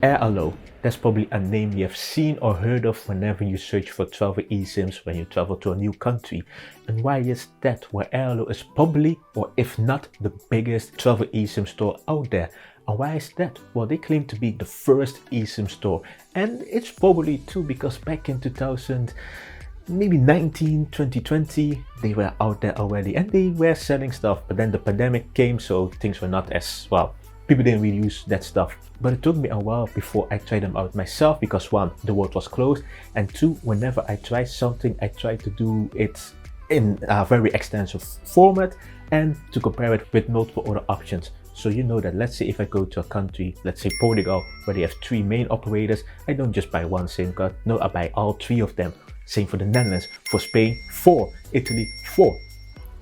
Airalo, that's probably a name you have seen or heard of whenever you search for travel eSIMs when you travel to a new country. And why is that? Well, Airalo is probably, or if not, the biggest travel eSIM store out there. And why is that? Well, they claim to be the first eSIM store. And it's probably true because back in 2000, maybe 2020, they were out there already and they were selling stuff. But then the pandemic came, so things were not as well. People didn't really use that stuff. But it took me a while before I tried them out myself because one, the world was closed, and two, whenever I try something, I try to do it in a very extensive format and to compare it with multiple other options. So you know that, let's say if I go to a country, let's say Portugal, where they have 3 main operators, I don't just buy one SIM card, no, I buy all 3 of them. Same for the Netherlands, for Spain, 4, Italy, 4.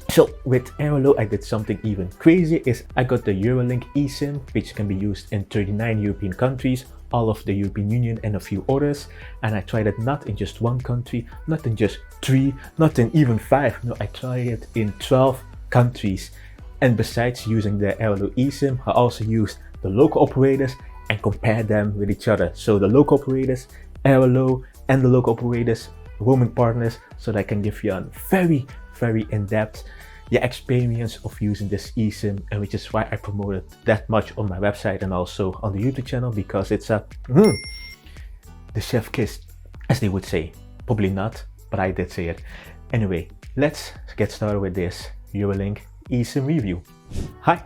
So with Airalo, I did something even crazier. Is I got the Eurolink eSIM, which can be used in 39 European countries, all of the European Union and a few others. And I tried it not in just one country, not in just 3, not in even 5. No, I tried it in 12 countries. And besides using the Airalo eSIM, I also used the local operators and compared them with each other. So the local operators, Airalo, and the local operators, roaming partners, so that I can give you a very in-depth experience of using this eSIM, and which is why I promoted that much on my website and also on the YouTube channel, because it's a the chef kiss, as they would say. Probably not, but I did say it. Anyway, let's get started with this Eurolink eSIM review. Hi,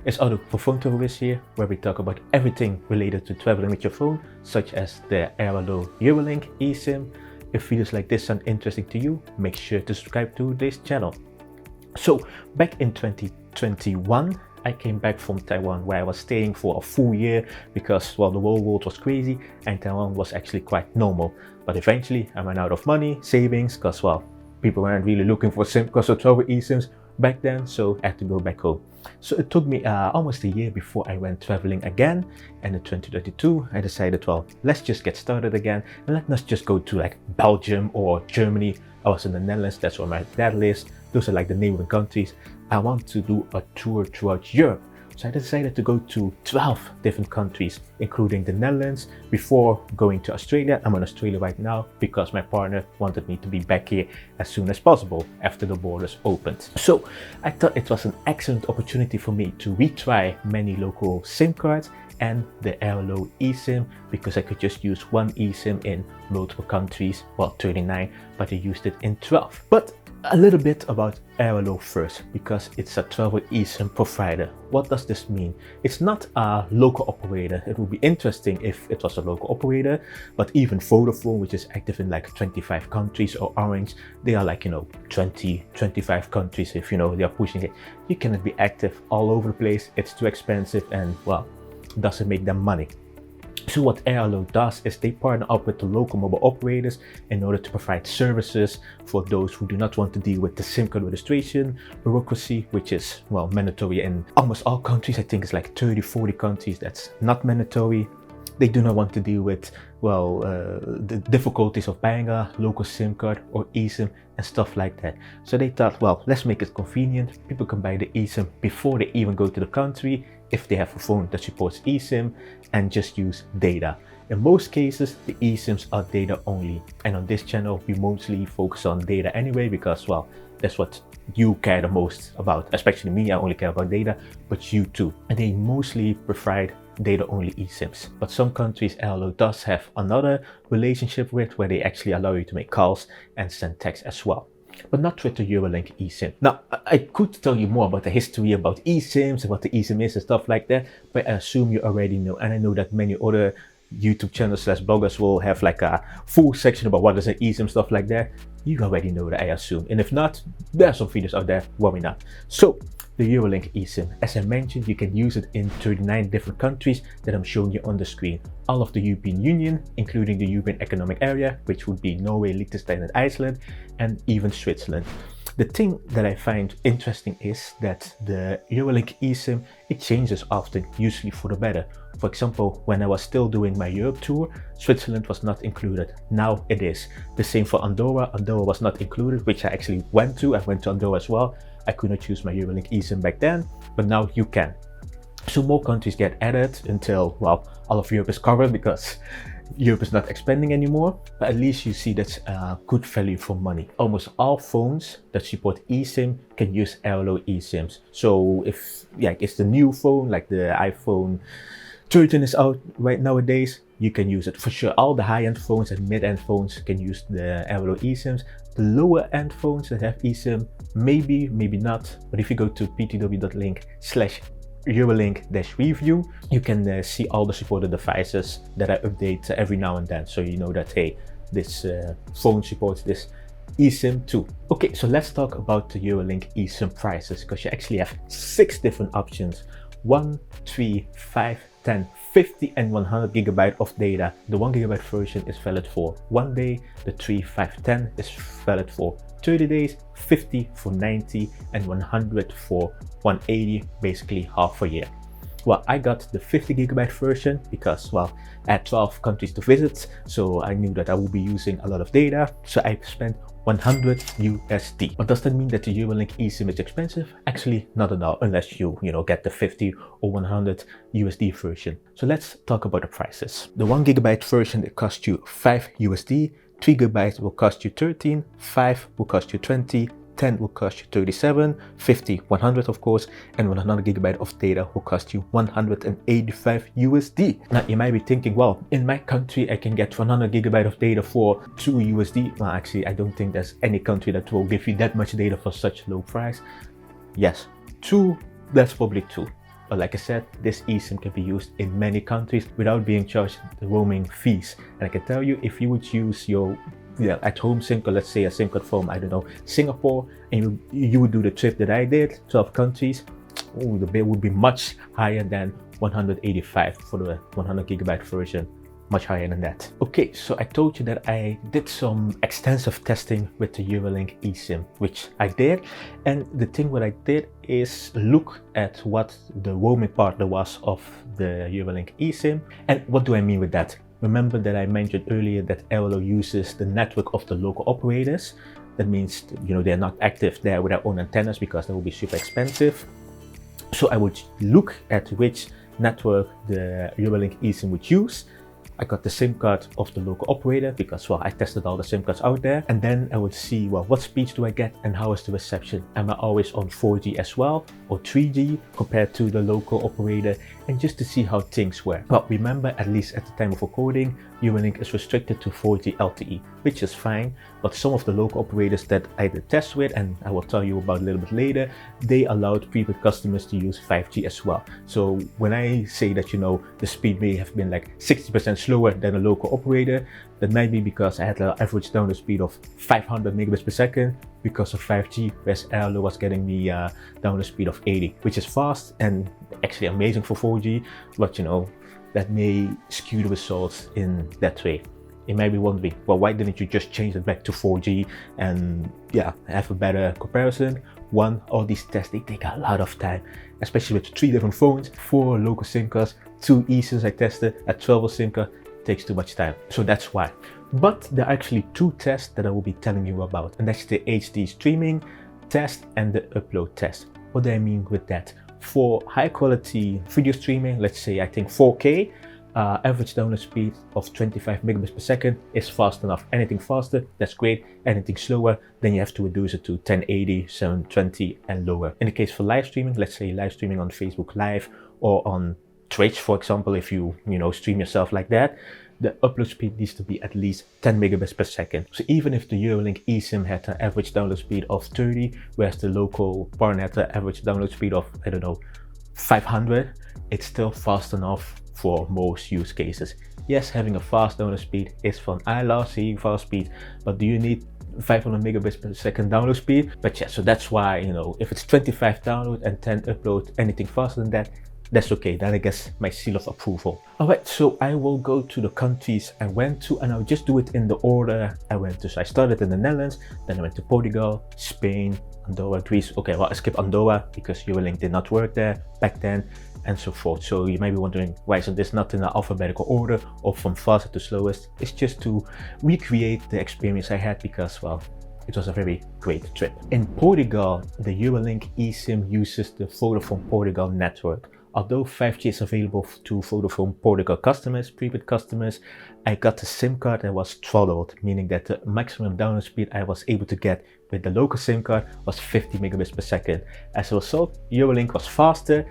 it's Otto for Phone Tourist here, where we talk about everything related to traveling with your phone, such as the Airalo Eurolink eSIM. If videos like this sound interesting to you, make sure to subscribe to this channel. So back in 2021, I came back from Taiwan, where I was staying for a full year because, well, the whole world was crazy and Taiwan was actually quite normal. But eventually I ran out of money, savings, because, well, people weren't really looking for SIM cards or travel eSIMs back then, so I had to go back home. So it took me almost a year before I went traveling again, and in 2022 I decided, well, let's just get started again and let's not just go to like Belgium or Germany. I was in the Netherlands, that's where my dad lives. Those are like the neighboring countries. I want to do a tour throughout Europe. So I decided to go to 12 different countries, including the Netherlands, before going to Australia. I'm in Australia right now because my partner wanted me to be back here as soon as possible after the borders opened. So I thought it was an excellent opportunity for me to retry many local SIM cards and the Airalo eSIM, because I could just use one eSIM in multiple countries, well, 39, but I used it in 12. But a little bit about Airalo first, because it's a travel eSIM provider. What does this mean? It's not a local operator. It would be interesting if it was a local operator, but even Vodafone, which is active in like 25 countries, or Orange, they are like, 20, 25 countries. If they are pushing it, you cannot be active all over the place. It's too expensive and, well, doesn't make them money. So what Airalo does is they partner up with the local mobile operators in order to provide services for those who do not want to deal with the SIM card registration bureaucracy, which is, well, mandatory in almost all countries. I think it's like 30-40 countries that's not mandatory. They do not want to deal with, well, the difficulties of buying a local SIM card or eSIM and stuff like that. So they thought, well, let's make it convenient. People can buy the eSIM before they even go to the country, if they have a phone that supports eSIM, and just use data. In most cases, the eSIMs are data only. And on this channel, we mostly focus on data anyway, because, well, that's what you care the most about. Especially me, I only care about data, but you too. And they mostly provide data only eSIMs. But some countries Airalo does have another relationship with, where they actually allow you to make calls and send text as well. But not with the Eurolink eSIM. Now, I could tell you more about the history about eSIMs and what the eSIM is and stuff like that, but I assume you already know. And I know that many other YouTube channels / bloggers will have like a full section about what is an eSIM, stuff like that. You already know that, I assume. And if not, there are some videos out there, worry not. So, the Eurolink eSIM. As I mentioned, you can use it in 39 different countries that I'm showing you on the screen. All of the European Union, including the European Economic Area, which would be Norway, Liechtenstein and Iceland, and even Switzerland. The thing that I find interesting is that the Eurolink eSIM, it changes often, usually for the better. For example, when I was still doing my Europe tour, Switzerland was not included. Now it is. The same for Andorra. Andorra was not included, which I actually went to. I went to Andorra as well. I could not use my Eurolink eSIM back then, but now you can. So more countries get added until, well, all of Europe is covered, because Europe is not expanding anymore. But at least you see that's good value for money. Almost all phones that support eSIM can use Airalo eSIMs. So if it's the new phone, like the iPhone 13 is out right nowadays, you can use it for sure. All the high-end phones and mid-end phones can use the Airalo eSIMs. The lower-end phones that have eSIM, maybe not. But if you go to ptw.link/Eurolink-review, you can see all the supported devices that I update every now and then, so you know that, hey, this phone supports this eSIM too. Okay, so let's talk about the Eurolink eSIM prices, because you actually have 6 different options: 1, 3, 5, 10, 50 and 100 gigabyte of data. The 1 gigabyte version is valid for 1 day, the 3, 5, 10 is valid for 30 days, 50 for 90 and 100 for 180, basically half a year. Well, I got the 50 gigabyte version because, well, I had 12 countries to visit, so I knew that I would be using a lot of data, so I spent 100 USD. But does that mean that the Eurolink eSIM is expensive? Actually, not at all, unless you get the 50 or 100 USD version. So let's talk about the prices. The 1 gigabyte version, it costs you 5 USD, 3 gigabytes will cost you 13, 5 will cost you 20, 10 will cost you 37, 50, 100 of course, and 100 gigabyte of data will cost you 185 USD. Now you might be thinking, well, in my country I can get 100 gigabyte of data for 2 USD. Well, actually I don't think there's any country that will give you that much data for such low price. Yes, 2, that's probably 2. But like I said, this eSIM can be used in many countries without being charged the roaming fees. And I can tell you, if you would use your at-home SIM card, let's say a SIM card from, I don't know, Singapore, and you would do the trip that I did, 12 countries, the bill would be much higher than 185 for the 100 gigabyte version. Much higher than that. Okay, so I told you that I did some extensive testing with the Eurolink eSIM, which I did. And the thing what I did is look at what the roaming partner was of the Eurolink eSIM. And what do I mean with that? Remember that I mentioned earlier that Airalo uses the network of the local operators. That means, they're not active there with their own antennas, because that would be super expensive. So I would look at which network the Eurolink eSIM would use. I got the SIM card of the local operator because, well, I tested all the SIM cards out there. And then I would see, well, what speeds do I get and how is the reception? Am I always on 4G as well, or 3G compared to the local operator? And just to see how things were. But remember, at least at the time of recording, Eurolink is restricted to 4G LTE, which is fine. But some of the local operators that I did test with, and I will tell you about a little bit later, they allowed prepaid customers to use 5G as well. So when I say that, the speed may have been like 60% slower than a local operator, that might be because I had an average download speed of 500 megabits per second because of 5G, whereas Airalo was getting the download speed of 80, which is fast and actually amazing for 4G, but that may skew the results in that way. You might be wondering, well, why didn't you just change it back to 4G and have a better comparison? One, all these tests, they take a lot of time, especially with 3 different phones, 4 local SIM cards, 2 eSIMs I tested, a 12 SIM card, takes too much time. So that's why. But there are actually 2 tests that I will be telling you about, and that's the HD streaming test and the upload test. What do I mean with that? For high quality video streaming, let's say I think 4K, average download speed of 25 megabits per second is fast enough. Anything faster, that's great. Anything slower, then you have to reduce it to 1080, 720 and lower. In the case for live streaming, let's say live streaming on Facebook Live or on Twitch, for example, if you stream yourself like that, the upload speed needs to be at least 10 megabits per second. So even if the Eurolink eSIM had an average download speed of 30, whereas the local partner had an average download speed of, I don't know, 500, it's still fast enough for most use cases. Yes, having a fast download speed is fun. I love seeing fast speed, but do you need 500 megabits per second download speed? But yeah, so that's why, if it's 25 download and 10 upload, anything faster than that, that's okay. Then I guess my seal of approval. Alright, so I will go to the countries I went to, and I'll just do it in the order I went to. So I started in the Netherlands, then I went to Portugal, Spain, Andorra, Greece. Okay, well, I skipped Andorra because Eurolink did not work there back then, and so forth. So you might be wondering, why isn't this not in an alphabetical order or from fastest to slowest? It's just to recreate the experience I had because, well, it was a very great trip. In Portugal, the Eurolink eSIM uses the Vodafone Portugal network. although 5G is available to Vodafone Portugal customers, prepaid customers, I got a SIM card that was throttled, meaning that the maximum download speed I was able to get with the local SIM card was 50 megabits per second. As a result, Eurolink was faster,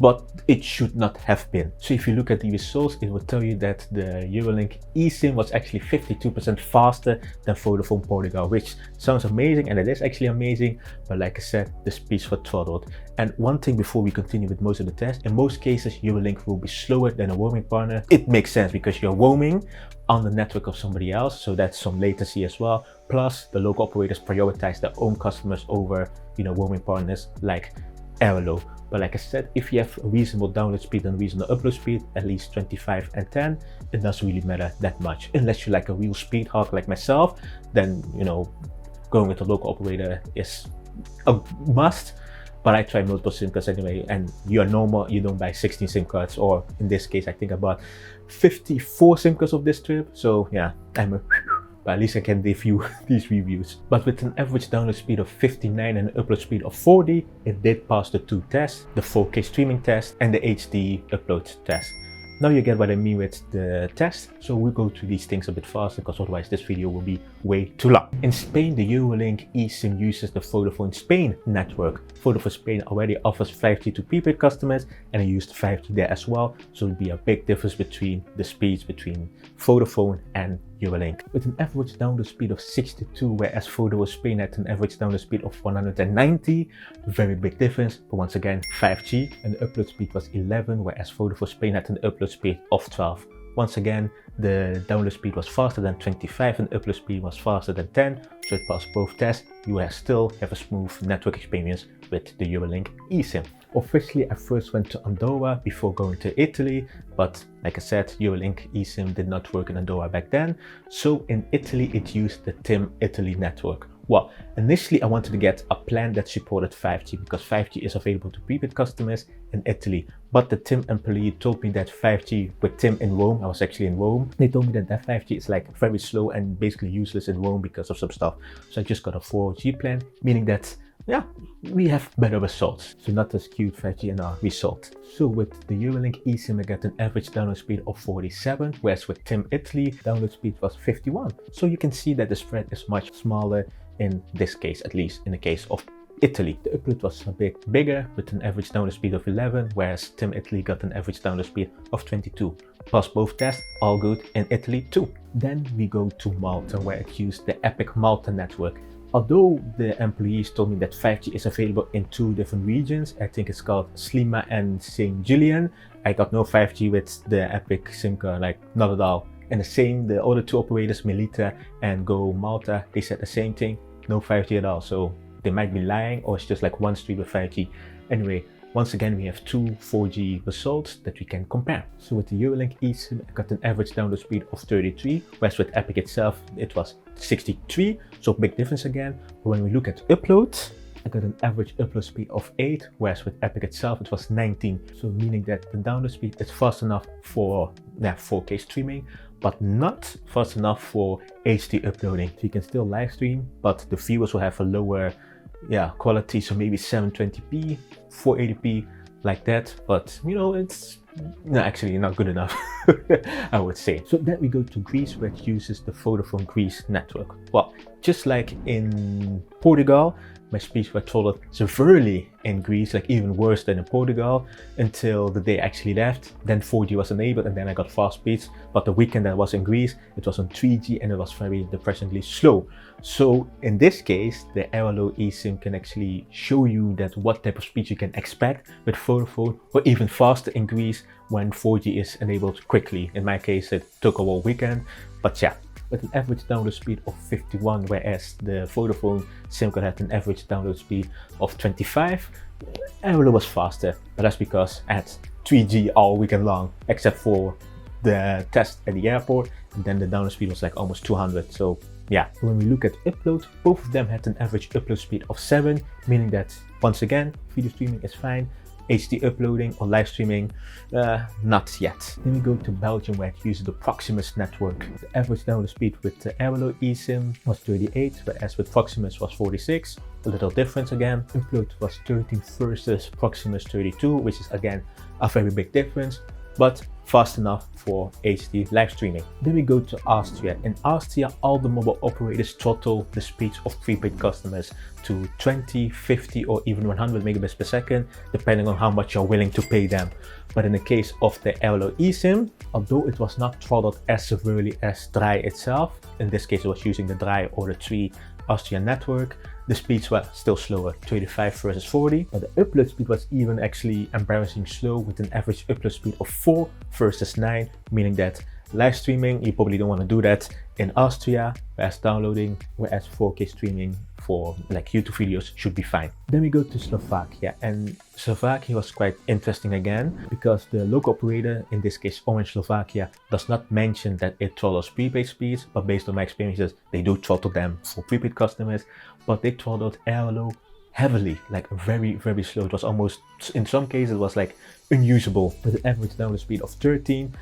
but it should not have been. So if you look at the results, it will tell you that the Eurolink eSIM was actually 52% faster than Vodafone Portugal, which sounds amazing, and it is actually amazing, but like I said, the speeds were throttled. And one thing before we continue with most of the tests, in most cases Eurolink will be slower than a roaming partner. It makes sense because you're roaming on the network of somebody else, so that's some latency as well. Plus the local operators prioritize their own customers over, roaming partners like Airalo. But like I said, if you have a reasonable download speed and reasonable upload speed, at least 25 and 10, it doesn't really matter that much. Unless you're like a real speed hog like myself, then, going with a local operator is a must. But I try multiple SIM cards anyway, and you're normal, you don't buy 16 SIM cards, or in this case, I think I bought 54 SIM cards of this trip. So yeah, but at least I can give you these reviews. But with an average download speed of 59 and an upload speed of 40, it did pass the two tests, the 4K streaming test and the HD upload test. Now you get what I mean with the test, so we'll go through these things a bit faster because otherwise this video will be way too long. In Spain, the Eurolink eSIM uses the Vodafone Spain network. Vodafone Spain already offers 5G to prepaid customers, and I used 5G there as well, so it'll be a big difference between the speeds between Vodafone and Eurolink. With an average download speed of 62, whereas Vodafone Spain had an average download speed of 190, very big difference, but once again 5G, and the upload speed was 11, whereas Vodafone Spain had an upload speed of 12. Once again, the download speed was faster than 25 and upload speed was faster than 10, so it passed both tests. You still have a smooth network experience with the Eurolink eSIM. Officially, I first went to Andorra before going to Italy, but like I said, Eurolink eSIM did not work in Andorra back then, so in Italy it used the TIM Italy network. Well, initially I wanted to get a plan that supported 5G because 5G is available to prepaid customers in Italy. But the TIM employee told me that 5G with TIM in Rome, I was actually in Rome, they told me that 5G is like very slow and basically useless in Rome because of some stuff. So I just got a 4G plan, meaning that, yeah, we have better results. So not as cute 5G in our result. So with the Eurolink eSIM I got an average download speed of 47, whereas with TIM Italy, download speed was 51. So you can see that the spread is much smaller in this case, at least in the case of Italy. The upload was a bit bigger with an average download speed of 11, whereas TIM Italy got an average download speed of 22. Passed both tests, all good in Italy too. Then we go to Malta, where it used the Epic Malta network. Although the employees told me that 5G is available in two different regions, I think it's called Slima and St. Julian, I got no 5G with the Epic SIM card, like not at all. And the other two operators, Melita and Go Malta, they said the same thing. No 5G at all, so they might be lying or it's just like one street with 5G. Anyway, once again we have two 4G results that we can compare. So with the Eurolink eSIM I got an average download speed of 33, whereas with Epic itself it was 63, so big difference again. But when we look at upload, I got an average upload speed of 8, whereas with Epic itself it was 19. So meaning that the download speed is fast enough for 4K streaming, but not fast enough for HD uploading. So you can still live stream, but the viewers will have a lower quality, so maybe 720p, 480p, like that. But it's actually not good enough, I would say. So then we go to Greece, where it uses the Vodafone Greece network. Well, just like in Portugal, my speeds were throttled severely in Greece, like even worse than in Portugal, until the day I actually left. Then 4G was enabled and then I got fast speeds. But the weekend that I was in Greece, it was on 3G and it was very depressingly slow. So in this case, the Airalo eSIM can actually show you that what type of speed you can expect with Vodafone, or even faster in Greece when 4G is enabled quickly. In my case, it took a whole weekend, but yeah. With an average download speed of 51, whereas the Vodafone SIM card had an average download speed of 25. Airalo was faster, but that's because I had 3G all weekend long, except for the test at the airport, and then the download speed was like almost 200. So yeah, when we look at upload, both of them had an average upload speed of 7, meaning that once again, video streaming is fine. HD uploading or live streaming, not yet. Then we go to Belgium, where it uses the Proximus network. The average download speed with the Airalo eSIM was 38, whereas with Proximus was 46. A little difference again. Upload was 13 versus Proximus 32, which is again a very big difference, but fast enough for HD live streaming. Then we go to Austria. In Austria, all the mobile operators throttle the speeds of prepaid customers to 20, 50 or even 100 megabits per second, depending on how much you're willing to pay them. But in the case of the Airalo eSIM, although it was not throttled as severely as Dry itself, in this case it was using the Dry or the 3 Austrian network, the speeds were still slower, 35 versus 40, but the upload speed was even actually embarrassing slow, with an average upload speed of 4 versus 9, meaning that live streaming, you probably don't want to do that in Austria, whereas 4K streaming for like YouTube videos should be fine. Then we go to Slovakia, and Slovakia was quite interesting again, because the local operator, in this case Orange Slovakia, does not mention that it throttles prepaid speeds, but based on my experiences, they do throttle them for prepaid customers, but they throttled Airalo heavily, like very, very slow. It was almost, in some cases, it was like unusable, with an average download speed of 13.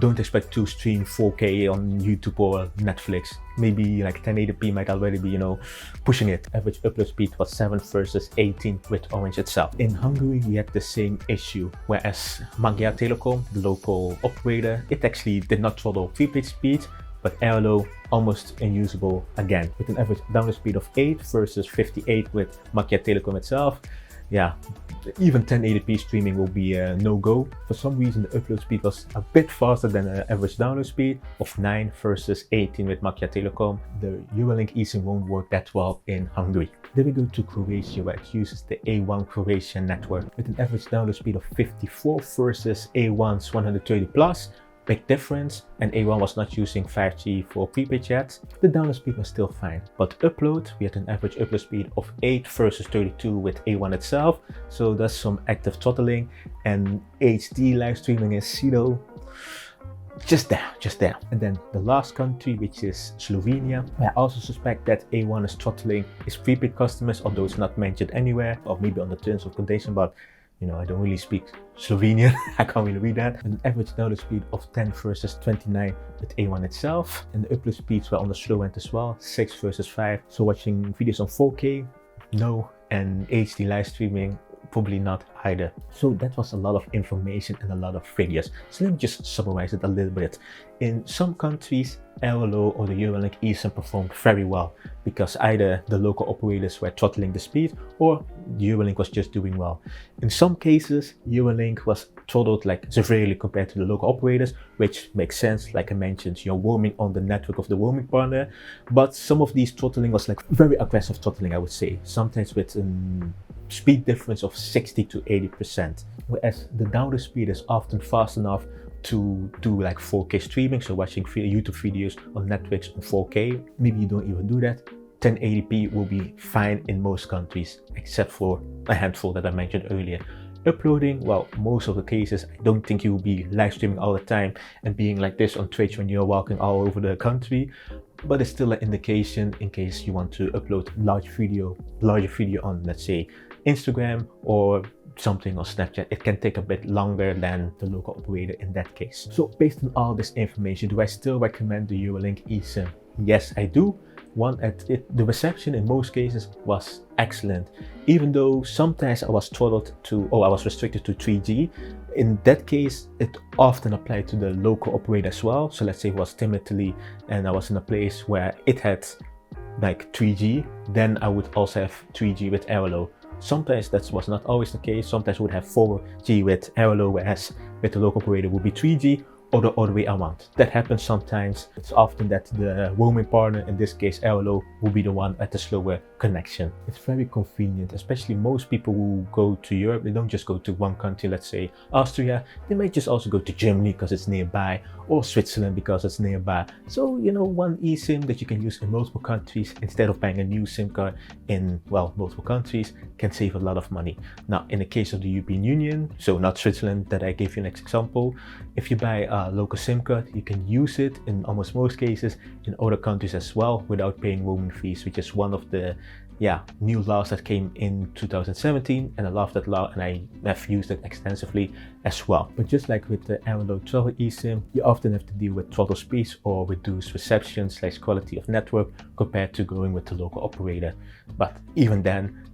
Don't expect to stream 4K on YouTube or Netflix. Maybe like 1080p might already be, pushing it. Average upload speed was 7 versus 18 with Orange itself. In Hungary, we had the same issue, whereas Magyar Telekom, the local operator, it actually did not throttle prepaid speed, but Airalo almost unusable again, with an average download speed of 8 versus 58 with Magyar Telekom itself. Yeah, even 1080p streaming will be a no-go. For some reason, the upload speed was a bit faster than the average download speed of 9 versus 18 with Magyar Telekom. The Eurolink eSIM won't work that well in Hungary. Then we go to Croatia, where it uses the A1 Croatian network, with an average download speed of 54 versus A1's 130 plus. Big difference, and A1 was not using 5G for prepaid yet. The download speed was still fine, but upload, we had an average upload speed of 8 versus 32 with A1 itself, so that's some active throttling, and HD live streaming is just there. And then the last country, which is Slovenia, I also suspect that A1 is throttling its prepaid customers, although it's not mentioned anywhere, or maybe on the terms of condition, but I don't really speak Slovenian, I can't really read that. An average download speed of 10 versus 29 with A1 itself. And the upload speeds were on the slow end as well, 6 versus 5. So watching videos on 4K, no. And HD live streaming, probably not either. So that was a lot of information and a lot of videos. So let me just summarize it a little bit. In some countries, Airalo or the Eurolink eSIM performed very well, because either the local operators were throttling the speed or the Eurolink was just doing well. In some cases, Eurolink was throttled like severely compared to the local operators, which makes sense. Like I mentioned, you're roaming on the network of the roaming partner, but some of these throttling was like very aggressive throttling, I would say, sometimes with speed difference of 60 to 80%, whereas the download speed is often fast enough to do like 4K streaming, so watching YouTube videos on Netflix on 4K. Maybe you don't even do that. 1080p will be fine in most countries, except for a handful that I mentioned earlier. Uploading, well, most of the cases, I don't think you will be live streaming all the time and being like this on Twitch when you're walking all over the country, but it's still an indication in case you want to upload larger video on, let's say, Instagram or something, or Snapchat. It can take a bit longer than the local operator in that case. So based on all this information, do I still recommend the Eurolink eSIM? Yes, I do. The reception in most cases was excellent, even though sometimes I was restricted to 3G. In that case, it often applied to the local operator as well. So let's say it was Tim Italy and I was in a place where it had like 3G, then I would also have 3G with Airalo. Sometimes that was not always the case. Sometimes we would have 4G with Airalo, whereas with the local operator would be 3G, or the other way around. That happens sometimes. It's often that the roaming partner, in this case Airalo, will be the one at the slower connection. It's very convenient, especially most people who go to Europe, they don't just go to one country, let's say Austria, they might just also go to Germany because it's nearby, or Switzerland because it's nearby. So, one eSIM that you can use in multiple countries instead of buying a new SIM card in, multiple countries, can save a lot of money. Now, in the case of the European Union, so not Switzerland that I gave you an example, if you buy a local SIM card, you can use it in almost most cases in other countries as well without paying roaming fees, which is one of the new laws that came in 2017, and I love that law and I have used it extensively as well. But just like with the Airalo travel eSIM, you often have to deal with throttle speeds or reduced reception / quality of network compared to going with the local operator. But even then,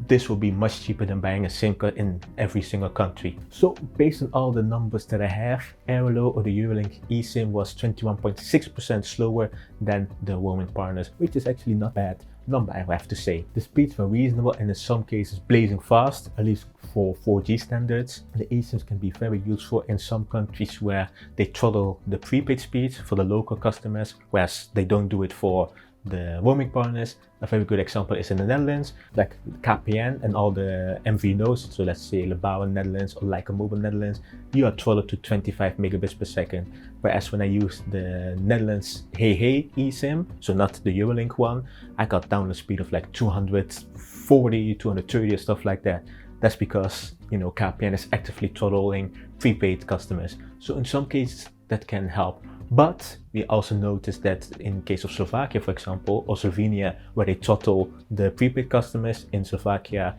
this will be much cheaper than buying a SIM card in every single country. So based on all the numbers that I have, Airalo or the Eurolink eSIM was 21.6% slower than the roaming partners, which is actually not bad number, I have to say. The speeds were reasonable and in some cases blazing fast, at least for 4G standards. The eSIMs can be very useful in some countries where they throttle the prepaid speeds for the local customers, whereas they don't do it for the roaming partners. A very good example is in the Netherlands, like KPN and all the MVNOs. So let's say Lebouw Netherlands or Like a Mobile Netherlands, you are throttled to 25 megabits per second. Whereas when I use the Netherlands Hey eSIM, so not the Eurolink one, I got download speed of like 240, 230 or stuff like that. That's because, you know, KPN is actively throttling prepaid customers. So in some cases that can help. But we also noticed that in case of Slovakia, for example, or Slovenia, where they throttle the prepaid customers in Slovakia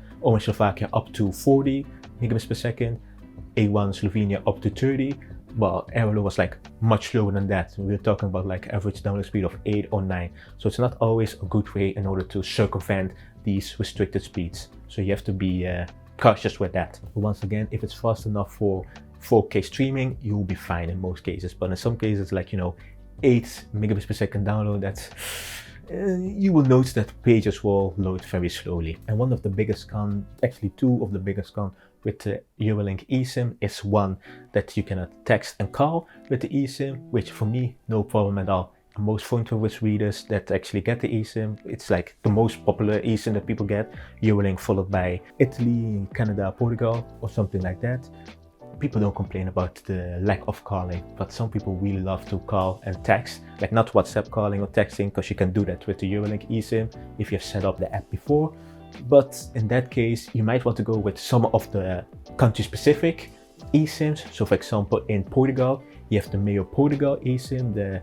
up to 40 megabits per second, A1 Slovenia up to 30. Well, Airalo was like much slower than that. We were talking about like average download speed of 8 or 9. So it's not always a good way in order to circumvent these restricted speeds. So you have to be cautious with that. But once again, if it's fast enough for 4K streaming, you'll be fine in most cases. But in some cases, like, you know, 8 megabits per second download, that's you will notice that pages will load very slowly. And one of the biggest cons, actually two of the biggest cons with the Eurolink eSIM is one, that you cannot text and call with the eSIM, which for me, no problem at all. Most phone service readers that actually get the eSIM, it's like the most popular eSIM that people get, Eurolink followed by Italy, Canada, Portugal, or something like that. People don't complain about the lack of calling, but some people really love to call and text, like not WhatsApp calling or texting, because you can do that with the Eurolink eSIM if you've set up the app before. But in that case, you might want to go with some of the country-specific eSIMs. So for example, in Portugal, you have the Mayo Portugal eSIM, the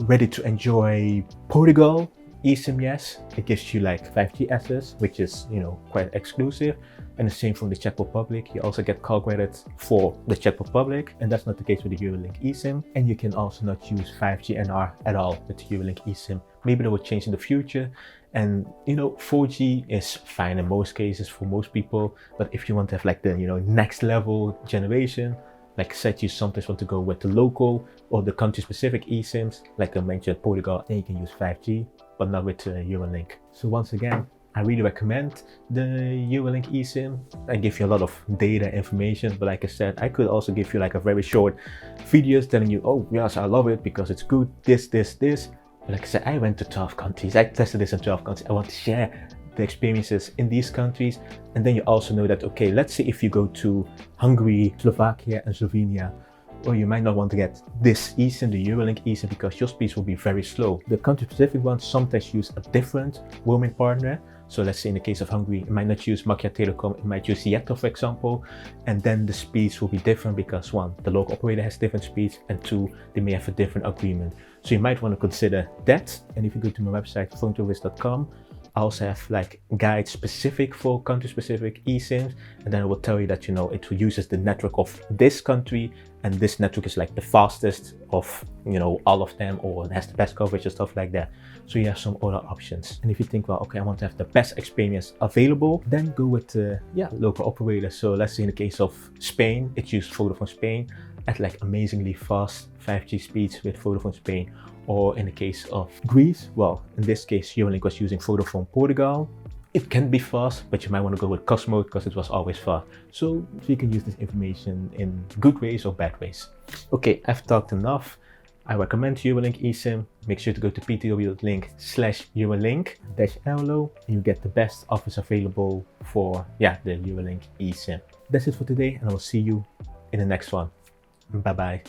Ready to Enjoy Portugal eSIM. Yes, it gives you like 5G access, which is, you know, quite exclusive. And the same from the Czech Republic. You also get call credits for the Czech Republic, and that's not the case with the Eurolink eSIM. And you can also not use 5G NR at all with the Eurolink eSIM. Maybe that will change in the future. And, you know, 4G is fine in most cases for most people. But if you want to have like the, you know, next level generation, like I said, you sometimes want to go with the local or the country specific eSIMs, like I mentioned Portugal, then you can use 5G, but not with Eurolink. So once again, I really recommend the Eurolink eSIM. I give you a lot of data information, but like I said, I could also give you like a very short videos telling you, oh yes, I love it because it's good, this. But like I said, I went to 12 countries. I tested this in 12 countries. I want to share the experiences in these countries. And then you also know that, okay, let's say if you go to Hungary, Slovakia and Slovenia, or you might not want to get this eSIM, the Eurolink eSIM, because your speeds will be very slow. The country-specific ones sometimes use a different roaming partner. So let's say in the case of Hungary, it might not use Magyar Telekom, it might use Yetto, for example. And then the speeds will be different because one, the local operator has different speeds, and two, they may have a different agreement. So you might want to consider that. And if you go to my website, phonetourist.com, I also have like guides specific for country-specific eSIMs, and then it will tell you that, you know, it uses the network of this country, and this network is like the fastest of, you know, all of them, or it has the best coverage and stuff like that. So you have some other options. And if you think, well, okay, I want to have the best experience available, then go with local operators. So let's say in the case of Spain, it used Vodafone Spain at like amazingly fast 5G speeds with Vodafone Spain. Or in the case of Greece, well, in this case, Eurolink was using Vodafone Portugal. It can be fast, but you might want to go with cost mode because it was always fast. So you can use this information in good ways or bad ways. Okay, I've talked enough. I recommend Eurolink eSIM. Make sure to go to ptw.link/Eurolink-Airalo, and you get the best offers available for the Eurolink eSIM. That's it for today, and I will see you in the next one. Bye bye.